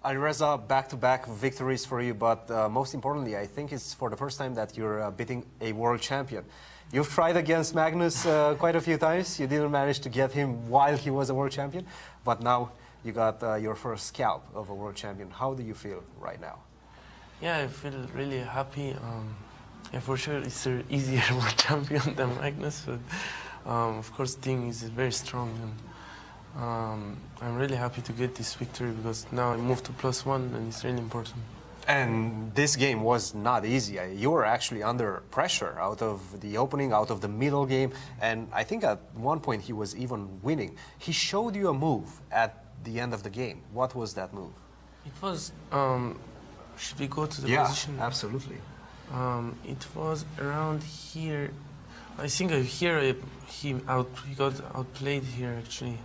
Alireza, back-to-back victories for you, but most importantly, I think it's for the first time that you're beating a world champion. You've tried against Magnus quite a few times. You didn't manage to get him while he was a world champion, but now you got your first scalp of a world champion. How do you feel right now? Yeah, I feel really happy. Yeah, for sure, it's an easier world champion than Magnus, but of course, Ding is very strong. And, I'm really happy to get this victory because now I moved to +1 and it's really important. And this game was not easy. You were actually under pressure out of the opening, out of the middle game, and I think at one point he was even winning. He showed you a move at the end of the game. What was that move? It was, should we go to the position? Yeah, absolutely. It was around here. I think here he got outplayed here actually.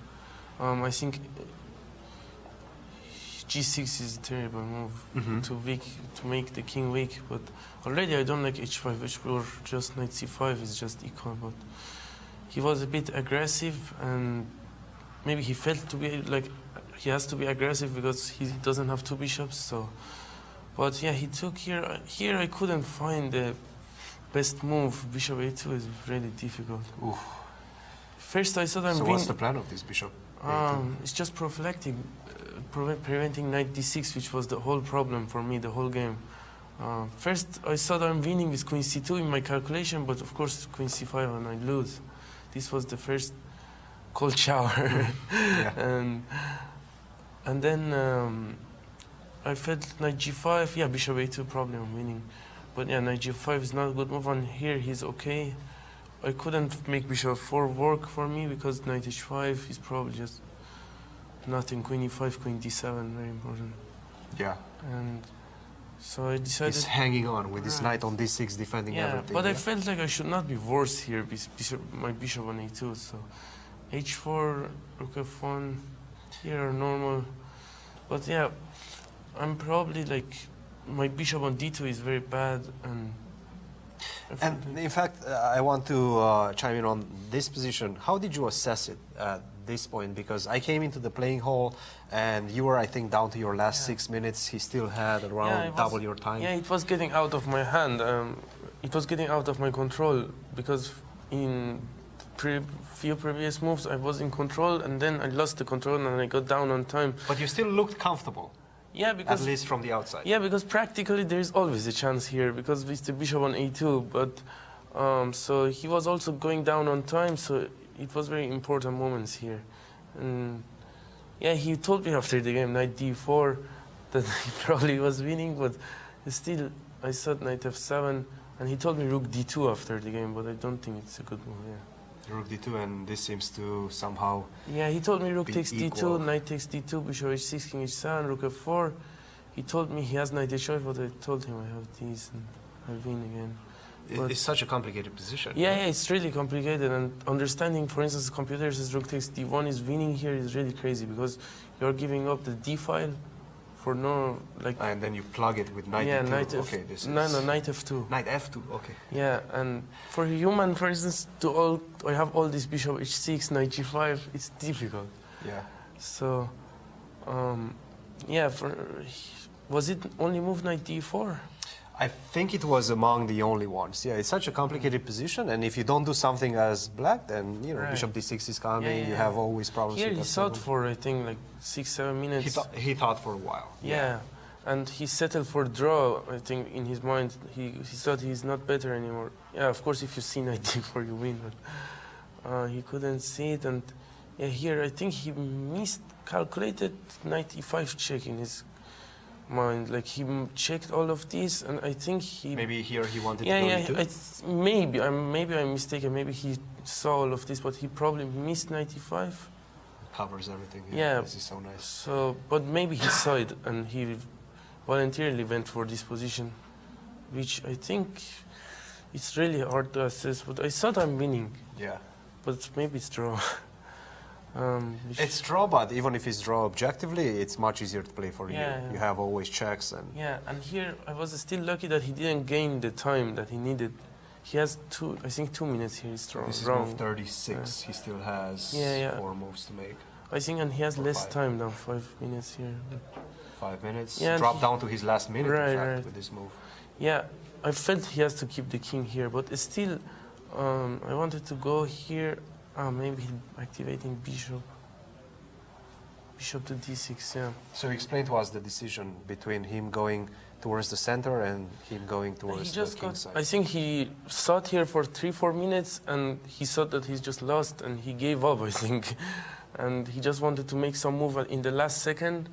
I think G6 is a terrible move to make the king weak, but already I don't like H5, H4, just knight C5 is just equal, but he was a bit aggressive and maybe he felt to be like he has to be aggressive because he doesn't have two bishops, so. But yeah, he took here. Here I couldn't find the best move. Bishop A2 is really difficult. Oof. First I thought I'm So what's the plan of this bishop? It's just prophylactic, preventing knight d6, which was the whole problem for me the whole game. First I thought I'm winning with queen c2 in my calculation, but of course queen c5 and I lose. This was the first cold shower. and then I felt knight g5, yeah, bishop a2 probably I'm winning. But yeah, knight g5 is not a good move, and here he's okay. I couldn't make bishop 4 work for me because knight h5 is probably just nothing. Queen e5, queen d7, very important. Yeah. And so I decided... He's hanging on with his knight on d6, defending everything. But I felt like I should not be worse here, my bishop on a2, so h4, rook f1, here are normal. But yeah, I'm probably like, my bishop on d2 is very bad, and in fact, I want to chime in on this position. How did you assess it at this point? Because I came into the playing hall and you were, I think, down to your last 6 minutes. He still had around double your time. Yeah, it was getting out of my hand. It was getting out of my control because in few previous moves I was in control and then I lost the control and I got down on time. But you still looked comfortable. Yeah, because at least from the outside. Yeah, because practically there is always a chance here because with the bishop on a2. But so he was also going down on time, so it was very important moments here. And yeah, he told me after the game, knight d4, that he probably was winning, but still I thought knight f7, and he told me rook d2 after the game, but I don't think it's a good move. Yeah. Rook d2, and this seems to somehow. Yeah, he told me rook takes d2, knight takes d2, bishop h6, king h7, rook f4. He told me he has knight h5, but I told him I have these and I win again. It's such a complicated position. Yeah, yeah, it's really complicated, and understanding, for instance, computers as rook takes d1 is winning here is really crazy because you're giving up the d file for no, like... And then you plug it with knight d2. Knight okay, this is... No, knight f2. Knight f2, okay. Yeah, and for a human, for instance, I have all this bishop h6, knight g5, it's difficult. Yeah. So, yeah, was it only move knight d4? I think it was among the only ones. Yeah, it's such a complicated position, and if you don't do something as black, then, you know, bishop d6 is coming, you have always problems here with he thought for, I think, like 6-7 minutes. He thought for a while. Yeah, and he settled for draw, I think, in his mind. He thought he's not better anymore. Yeah, of course, if you see knight d4, you win, but he couldn't see it, and yeah, here I think he miscalculated knight e5 check in his mind. Like he checked all of these, and I think he maybe here he wanted to go to. Maybe I'm mistaken. Maybe he saw all of this, but he probably missed 95. Covers everything. Yeah, this is so nice. So, but maybe he saw it and he voluntarily went for this position, which I think it's really hard to assess. But I thought I'm winning. Yeah. But maybe it's draw. It's draw, but even if it's draw objectively, it's much easier to play for you. Yeah. You have always checks and. Yeah, and here I was still lucky that he didn't gain the time that he needed. He has I think 2 minutes here. It's wrong. This is move 36. He still has 4 moves to make. I think, and he has less time than 5 minutes here. 5 minutes. Yeah, Dropped down to his last minute, Right, in fact, right. with this move. Yeah, I felt he has to keep the king here, but still, I wanted to go here. Maybe activating bishop. Bishop to d6, yeah. So explain to us the decision between him going towards the center and him going towards the king side. I think he sat here for 3-4 minutes and he thought that he's just lost and he gave up, I think. And he just wanted to make some move in the last second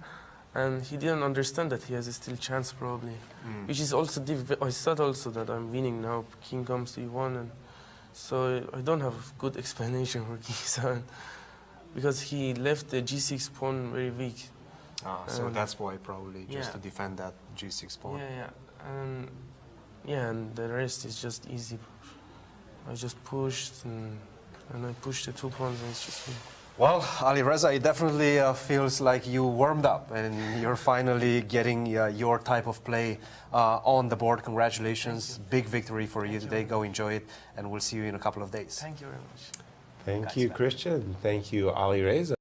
and he didn't understand that he has a still chance probably. Which is also difficult. I thought also that I'm winning now, king comes to e1 and so I don't have a good explanation for king 7 because he left the g6 pawn very weak. So that's why probably just yeah. to defend that g6 pawn. And the rest is just easy. I just pushed and I pushed the 2 pawns and it's just me. Well, Ali Reza, it definitely feels like you warmed up and you're finally getting your type of play on the board. Congratulations. Big victory for you today. Go enjoy it and we'll see you in a couple of days. Thank you very much. Thank you, Christian. Thank you, Ali Reza.